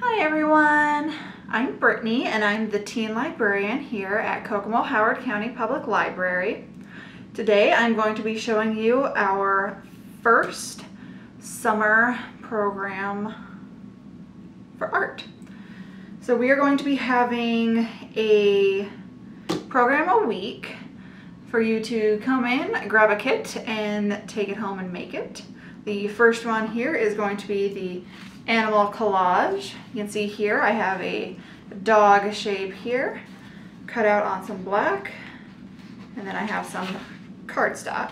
Hi everyone, I'm Brittany and I'm the teen librarian here at Kokomo-Howard County Public Library. Today I'm going to be showing you our first summer program for art. So we are going to be having a program a week for you to come in, grab a kit, and take it home and make it. The first one here is going to be the Animal Collage. You can see here I have a dog shape here, cut out on some black, and then I have some cardstock.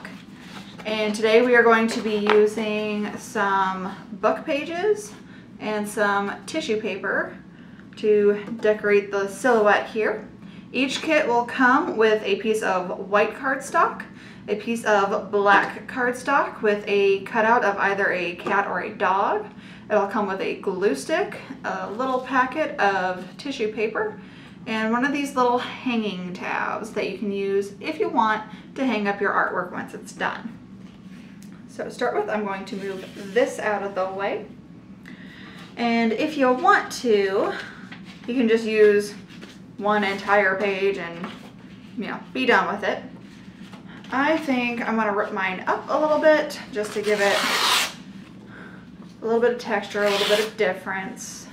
And today we are going to be using some book pages and some tissue paper to decorate the silhouette here. Each kit will come with a piece of white cardstock, a piece of black cardstock with a cutout of either a cat or a dog. It'll come with a glue stick, a little packet of tissue paper, and one of these little hanging tabs that you can use if you want to hang up your artwork once it's done. So to start with, I'm going to move this out of the way. And if you want to, you can just use one entire page and, be done with it. I think I'm gonna rip mine up a little bit just to give it a little bit of texture, a little bit of difference.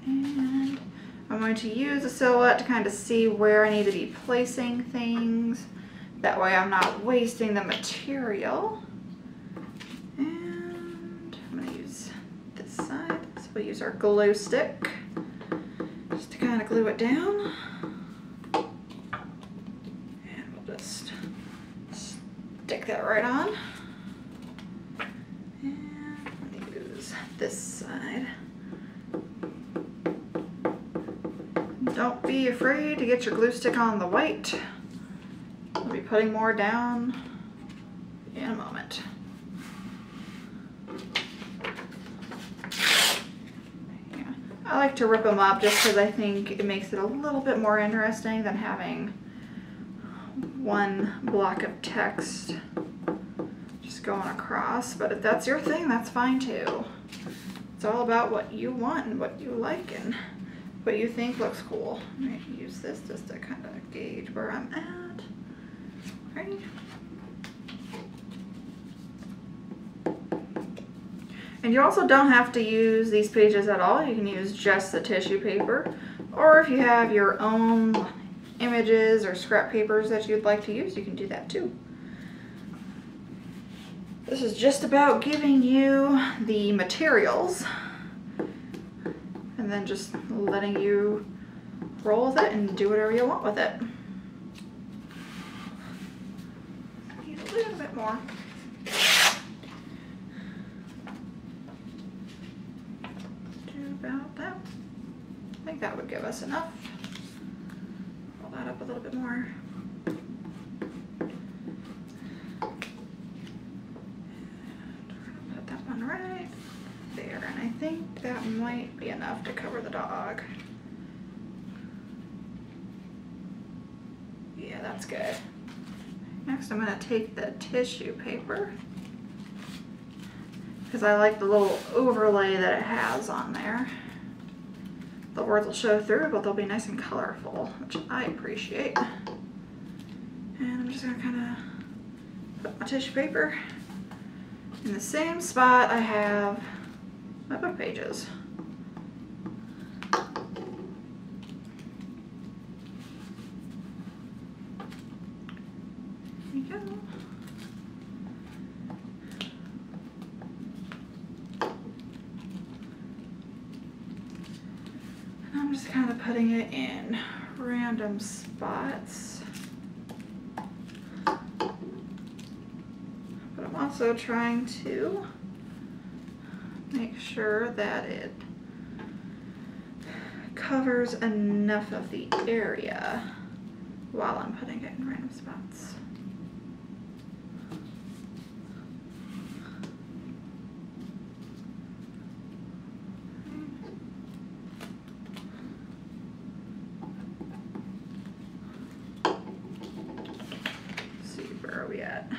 And I'm going to use a silhouette to kind of see where I need to be placing things. That way I'm not wasting the material. And I'm gonna use this side. So we'll use our glue stick just to kind of glue it down. And we'll just stick that right on. This side. Don't be afraid to get your glue stick on the white. I'll be putting more down in a moment. Yeah. I like to rip them up just because I think it makes it a little bit more interesting than having one block of text just going across. But if that's your thing, that's fine too. It's all about what you want and what you like and what you think looks cool. I'm going to use this just to kind of gauge where I'm at. Right. And you also don't have to use these pages at all. You can use just the tissue paper, or if you have your own images or scrap papers that you'd like to use, you can do that too. This is just about giving you the materials and then just letting you roll with it and do whatever you want with it. Need a little bit more. Do about that. I think that would give us enough. Roll that up a little bit more. Right there, and I think that might be enough to cover the dog. Yeah, that's good. Next I'm going to take the tissue paper because I like the little overlay that it has on there. The words will show through, but they'll be nice and colorful, which I appreciate. And I'm just going to kind of put my tissue paper in the same spot I have my book pages. There you go. And I'm just kind of putting it in random spots. Also trying to make sure that it covers enough of the area while I'm putting it in random spots. Let's see, where are we at?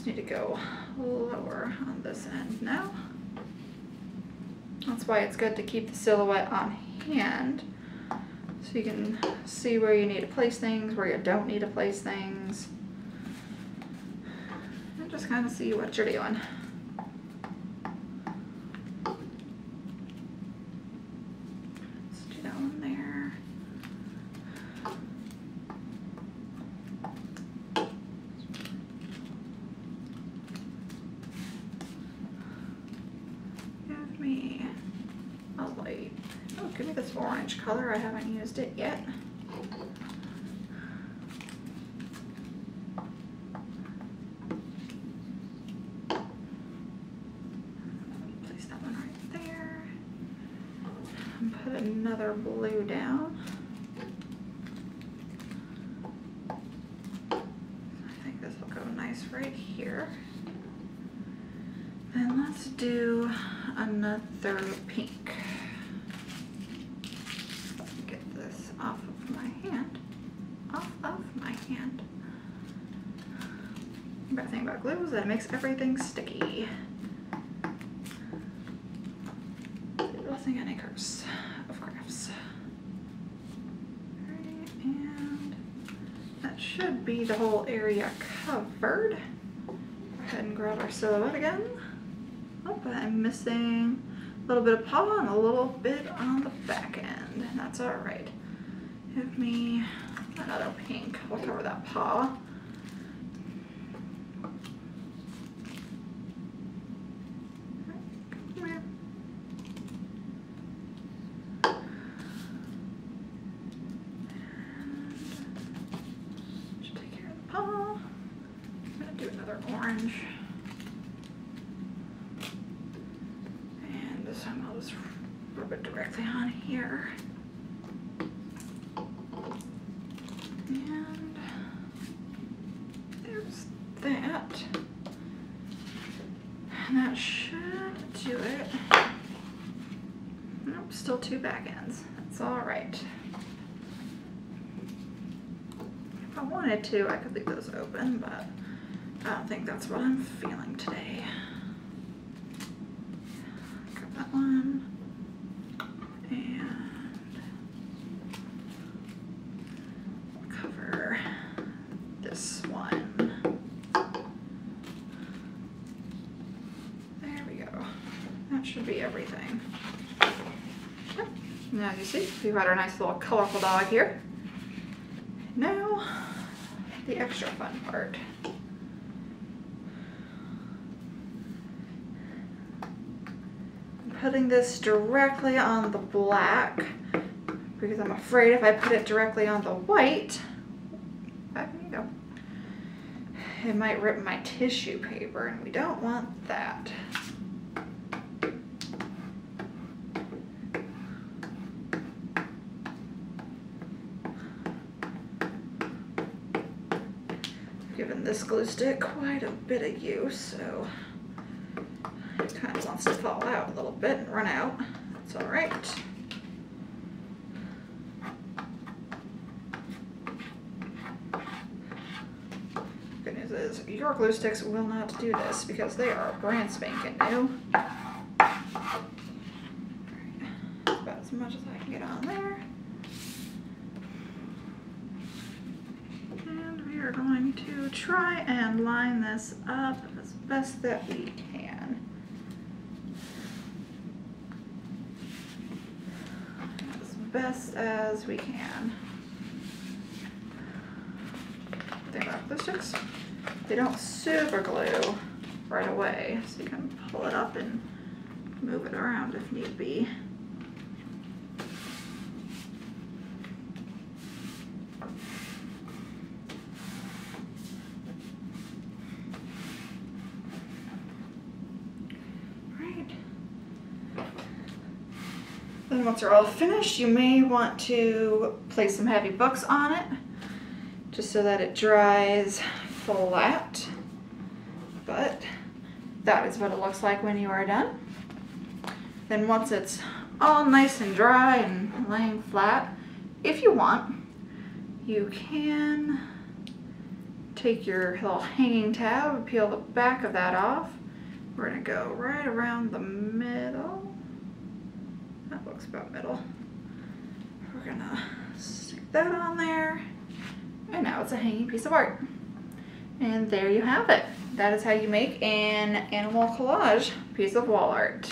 just need to go lower on this end now. That's why it's good to keep the silhouette on hand, so you can see where you need to place things, where you don't need to place things, and just kind of see what you're doing. Just down there. Give me a light. Oh, give me this orange color. I haven't used it yet. Place that one right there. And put another blue down. I think this will go nice right here. And let's do another pink. Get this off of my hand. Off of my hand. The bad thing about glue is that it makes everything sticky. Nothing any curse of crafts. Alright, and that should be the whole area covered. Go ahead and grab our silhouette again. Oh, but I'm missing a little bit of paw and a little bit on the back end. That's all right. Give me another pink. We'll cover that paw. Come here. And should take care of the paw. I'm gonna do another orange. I'll just rub it directly on here. And there's that. And that should do it. Nope, still two back ends. That's all right. If I wanted to, I could leave those open, but I don't think that's what I'm feeling today. That one, and cover this one. There we go. That should be everything. Yep. Now you see, we've got our nice little colorful dog here. Now, the extra fun part. Putting this directly on the black because I'm afraid if I put it directly on the white, back you go, it might rip my tissue paper, and we don't want that. I've given this glue stick quite a bit of use, so it kind of wants to fall out a little bit and run out. That's all right. Good news is your glue sticks will not do this because they are brand spanking new. Right. About as much as I can get on there. And we are going to try and line this up as best that we can. Best as we can. The thing about glue sticks, they don't super glue right away, so you can pull it up and move it around if need be. Then once they're all finished, you may want to place some heavy books on it, just so that it dries flat. But that is what it looks like when you are done. Then once it's all nice and dry and laying flat, if you want, you can take your little hanging tab and peel the back of that off. We're gonna go right around the middle. That looks about middle. We're gonna stick that on there. And now it's a hanging piece of art. And there you have it. That is how you make an animal collage piece of wall art.